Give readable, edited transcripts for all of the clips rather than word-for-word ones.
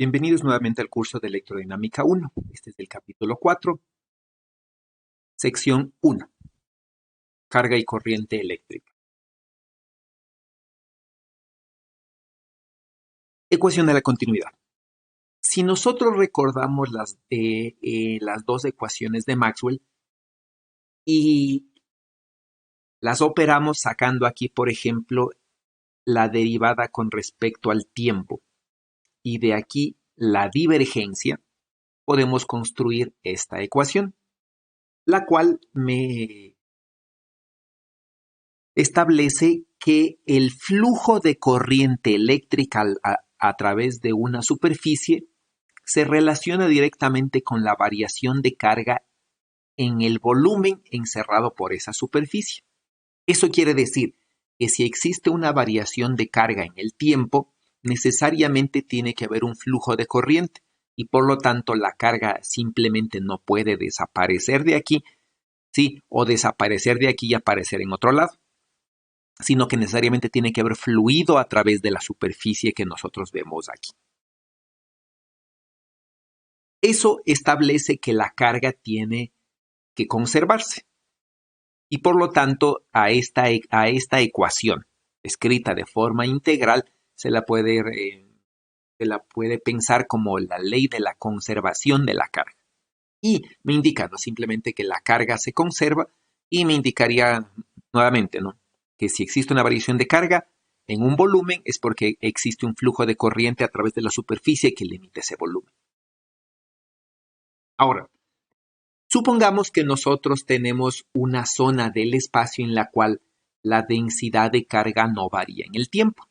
Bienvenidos nuevamente al curso de Electrodinámica 1. Este es el capítulo 4, sección 1, carga y corriente eléctrica. Ecuación de la continuidad. Si nosotros recordamos las dos ecuaciones de Maxwell y las operamos sacando aquí, por ejemplo, la derivada con respecto al tiempo y de aquí la divergencia, podemos construir esta ecuación, la cual me establece que el flujo de corriente eléctrica a través de una superficie se relaciona directamente con la variación de carga en el volumen encerrado por esa superficie. Eso quiere decir que si existe una variación de carga en el tiempo, necesariamente tiene que haber un flujo de corriente y por lo tanto la carga simplemente no puede desaparecer de aquí, sí, o desaparecer de aquí y aparecer en otro lado, sino que necesariamente tiene que haber fluido a través de la superficie que nosotros vemos aquí. Eso establece que la carga tiene que conservarse y por lo tanto a esta ecuación escrita de forma integral se la puede pensar como la ley de la conservación de la carga. Y me indica no simplemente que la carga se conserva y me indicaría nuevamente, ¿no?, que si existe una variación de carga en un volumen es porque existe un flujo de corriente a través de la superficie que limita ese volumen. Ahora, supongamos que nosotros tenemos una zona del espacio en la cual la densidad de carga no varía en el tiempo.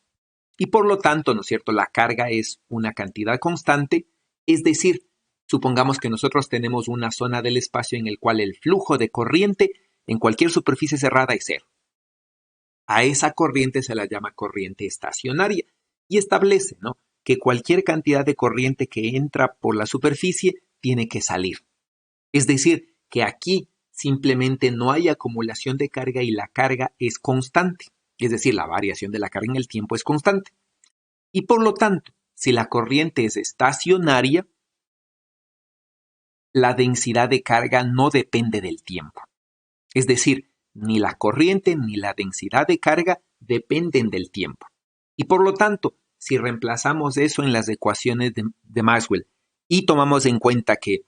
Y por lo tanto, ¿no es cierto?, la carga es una cantidad constante, es decir, supongamos que nosotros tenemos una zona del espacio en el cual el flujo de corriente en cualquier superficie cerrada es cero. A esa corriente se la llama corriente estacionaria y establece, ¿no?, que cualquier cantidad de corriente que entra por la superficie tiene que salir. Es decir, que aquí simplemente no hay acumulación de carga y la carga es constante. Es decir, la variación de la carga en el tiempo es constante. Y por lo tanto, si la corriente es estacionaria, la densidad de carga no depende del tiempo. Es decir, ni la corriente ni la densidad de carga dependen del tiempo. Y por lo tanto, si reemplazamos eso en las ecuaciones de Maxwell y tomamos en cuenta que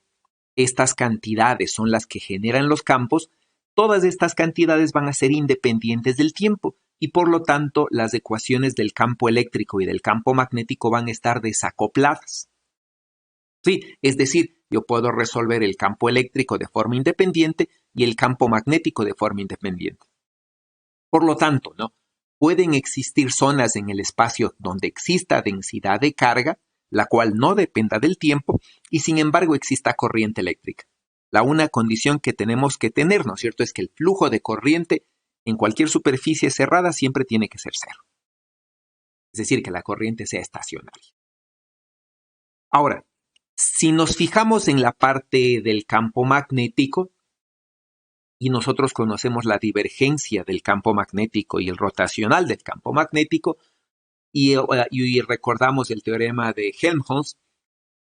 estas cantidades son las que generan los campos, todas estas cantidades van a ser independientes del tiempo y por lo tanto las ecuaciones del campo eléctrico y del campo magnético van a estar desacopladas. Sí, es decir, yo puedo resolver el campo eléctrico de forma independiente y el campo magnético de forma independiente. Por lo tanto, ¿no?, pueden existir zonas en el espacio donde exista densidad de carga, la cual no dependa del tiempo, y sin embargo exista corriente eléctrica. La única condición que tenemos que tener, ¿no es cierto?, es que el flujo de corriente en cualquier superficie cerrada siempre tiene que ser cero. Es decir, que la corriente sea estacionaria. Ahora, si nos fijamos en la parte del campo magnético, y nosotros conocemos la divergencia del campo magnético y el rotacional del campo magnético, y recordamos el teorema de Helmholtz,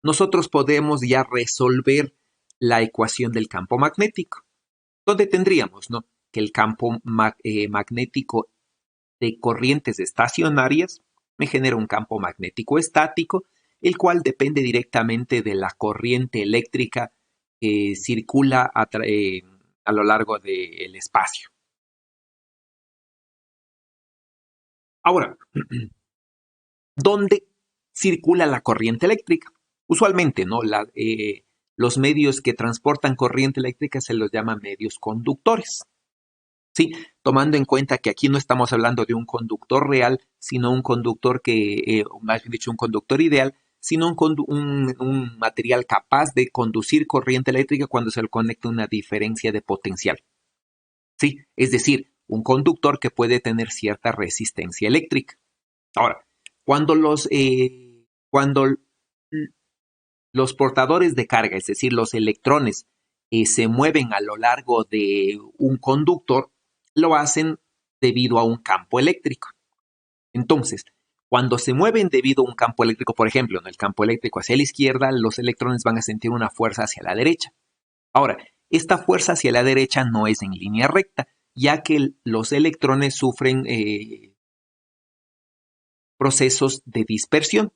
nosotros podemos ya resolver la ecuación del campo magnético, donde tendríamos, ¿no?, que el campo magnético de corrientes estacionarias me genera un campo magnético estático, el cual depende directamente de la corriente eléctrica que circula a lo largo del espacio. Ahora, ¿dónde circula la corriente eléctrica? Usualmente, ¿no?, los medios que transportan corriente eléctrica se los llama medios conductores. Sí, tomando en cuenta que aquí no estamos hablando de un conductor real, sino un conductor más bien dicho, un conductor ideal, sino un material capaz de conducir corriente eléctrica cuando se le conecta una diferencia de potencial. Sí, es decir, un conductor que puede tener cierta resistencia eléctrica. Ahora, cuando los portadores de carga, es decir, los electrones, se mueven a lo largo de un conductor, lo hacen debido a un campo eléctrico. Entonces, Cuando se mueven debido a un campo eléctrico, por ejemplo, en el campo eléctrico hacia la izquierda, los electrones van a sentir una fuerza hacia la derecha. Ahora, esta fuerza hacia la derecha no es en línea recta, ya que los electrones sufren procesos de dispersión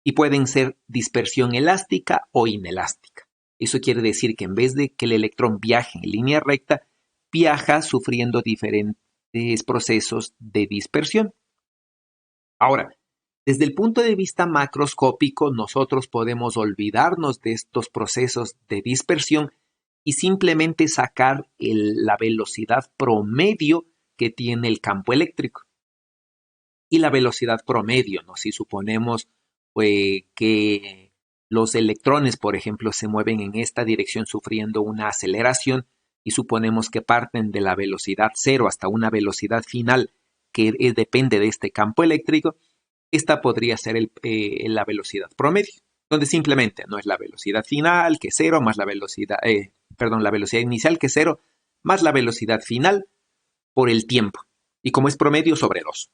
y pueden ser dispersión elástica o inelástica. Eso quiere decir que en vez de que el electrón viaje en línea recta, viaja sufriendo diferentes procesos de dispersión. Ahora, desde el punto de vista macroscópico, nosotros podemos olvidarnos de estos procesos de dispersión y simplemente sacar la velocidad promedio que tiene el campo eléctrico. Y la velocidad promedio, ¿no? Si suponemos que los electrones, por ejemplo, se mueven en esta dirección sufriendo una aceleración y suponemos que parten de la velocidad cero hasta una velocidad final que depende de este campo eléctrico, esta podría ser la velocidad promedio, donde simplemente no es la velocidad final, que es cero, más la velocidad, la velocidad inicial, que es cero, más la velocidad final por el tiempo. Y como es promedio, sobre 2.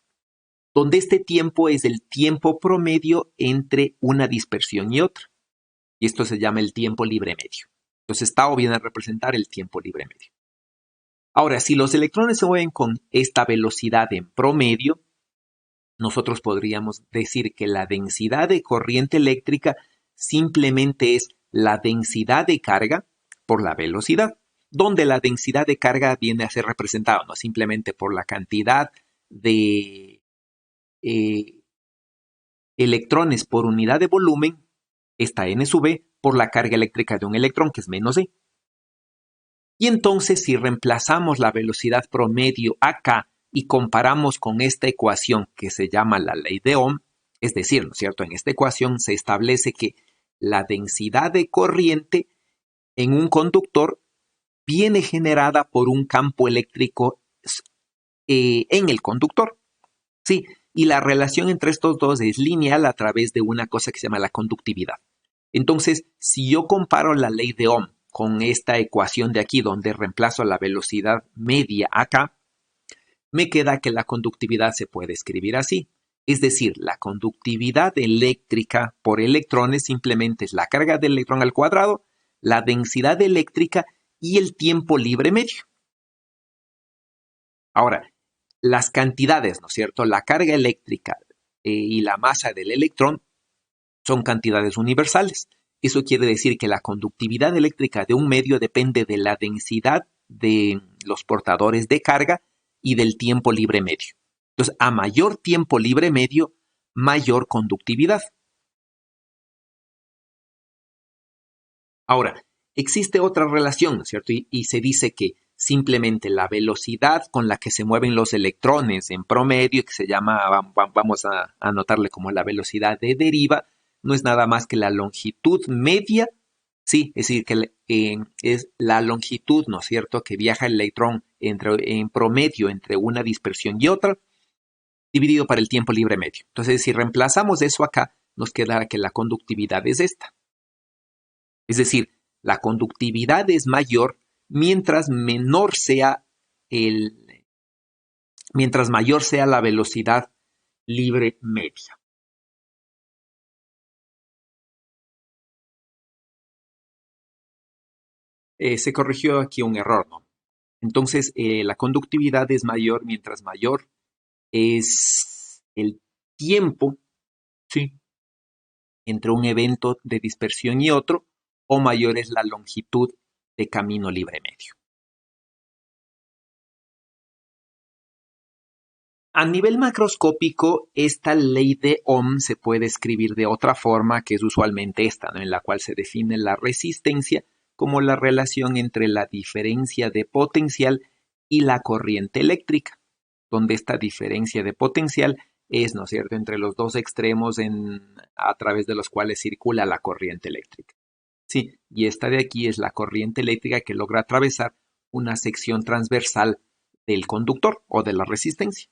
Donde este tiempo es el tiempo promedio entre una dispersión y otra. Y esto se llama el tiempo libre medio. Entonces, tau viene a representar el tiempo libre medio. Ahora, si los electrones se mueven con esta velocidad en promedio, nosotros podríamos decir que la densidad de corriente eléctrica simplemente es la densidad de carga por la velocidad, donde la densidad de carga viene a ser representada no simplemente por la cantidad de electrones por unidad de volumen, esta n sub e, por la carga eléctrica de un electrón, que es menos e. Y entonces, si reemplazamos la velocidad promedio acá y comparamos con esta ecuación que se llama la ley de Ohm, es decir, ¿no es cierto? En esta ecuación se establece que la densidad de corriente en un conductor viene generada por un campo eléctrico en el conductor. Sí, y la relación entre estos dos es lineal a través de una cosa que se llama la conductividad. Entonces, si yo comparo la ley de Ohm con esta ecuación de aquí, donde reemplazo la velocidad media acá, me queda que la conductividad se puede escribir así. Es decir, la conductividad eléctrica por electrones simplemente es la carga del electrón al cuadrado, la densidad eléctrica y el tiempo libre medio. Ahora, las cantidades, ¿no es cierto? La carga eléctrica y la masa del electrón son cantidades universales. Eso quiere decir que la conductividad eléctrica de un medio depende de la densidad de los portadores de carga y del tiempo libre medio. Entonces, a mayor tiempo libre medio, mayor conductividad. Ahora, existe otra relación, ¿no es cierto? Y se dice que simplemente la velocidad con la que se mueven los electrones en promedio, que se llama, vamos a anotarle como la velocidad de deriva, no es nada más que la longitud media, sí, es decir, que es la longitud, ¿no es cierto?, que viaja el electrón en promedio entre una dispersión y otra, dividido para el tiempo libre medio. Entonces, si reemplazamos eso acá, nos quedará que la conductividad es esta. Es decir, la conductividad es mayor mientras mayor sea la velocidad libre media. Se corrigió aquí un error, ¿no? Entonces, la conductividad es mayor mientras mayor es el tiempo, ¿sí?, entre un evento de dispersión y otro, o mayor es la longitud de camino libre medio. A nivel macroscópico, esta ley de Ohm se puede escribir de otra forma, que es usualmente esta, ¿no?, en la cual se define la resistencia como la relación entre la diferencia de potencial y la corriente eléctrica, donde esta diferencia de potencial es, ¿no es cierto?, entre los dos extremos a través de los cuales circula la corriente eléctrica. Sí, y esta de aquí es la corriente eléctrica que logra atravesar una sección transversal del conductor o de la resistencia.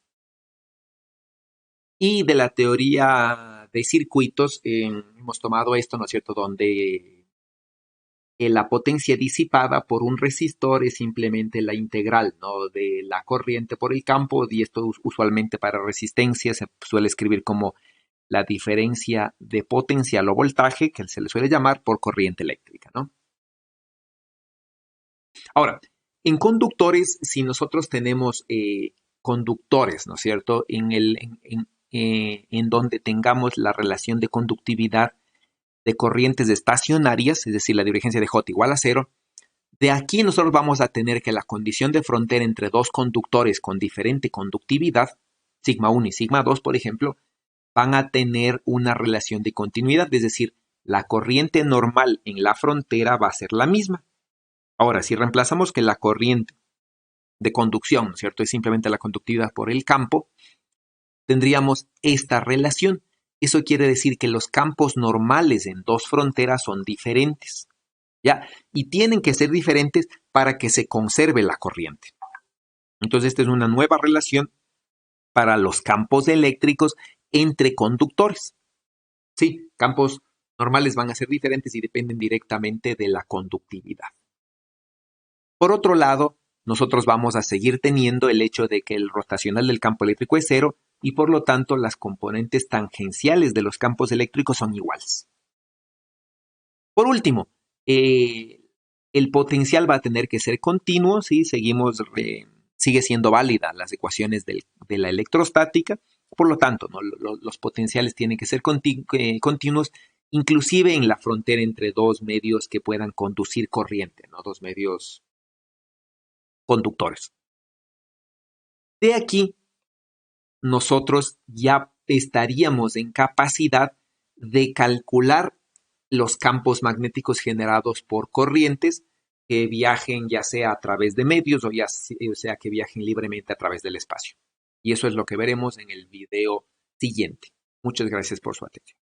Y de la teoría de circuitos hemos tomado esto, ¿no es cierto?, donde la potencia disipada por un resistor es simplemente la integral, ¿no?, de la corriente por el campo, y esto usualmente para resistencia se suele escribir como la diferencia de potencial o voltaje, que se le suele llamar, por corriente eléctrica, ¿no? Ahora, en conductores, si nosotros tenemos conductores, ¿no es cierto?, en donde tengamos la relación de conductividad de corrientes estacionarias, es decir, la divergencia de J igual a 0, de aquí nosotros vamos a tener que la condición de frontera entre dos conductores con diferente conductividad, sigma 1 y sigma 2, por ejemplo, van a tener una relación de continuidad, es decir, la corriente normal en la frontera va a ser la misma. Ahora, si reemplazamos que la corriente de conducción, ¿no es cierto?, es simplemente la conductividad por el campo, tendríamos esta relación. Eso quiere decir que los campos normales en dos fronteras son diferentes, ¿ya? Y tienen que ser diferentes para que se conserve la corriente. Entonces, esta es una nueva relación para los campos eléctricos entre conductores. Sí, campos normales van a ser diferentes y dependen directamente de la conductividad. Por otro lado, nosotros vamos a seguir teniendo el hecho de que el rotacional del campo eléctrico es 0 y por lo tanto las componentes tangenciales de los campos eléctricos son iguales. Por último, el potencial va a tener que ser continuo, ¿sí? Sigue siendo válida las ecuaciones de la electrostática, por lo tanto, ¿no?, los potenciales tienen que ser continuos, inclusive en la frontera entre dos medios que puedan conducir corriente, ¿no?, dos medios conductores. De aquí, nosotros ya estaríamos en capacidad de calcular los campos magnéticos generados por corrientes que viajen ya sea a través de medios o sea que viajen libremente a través del espacio. Y eso es lo que veremos en el video siguiente. Muchas gracias por su atención.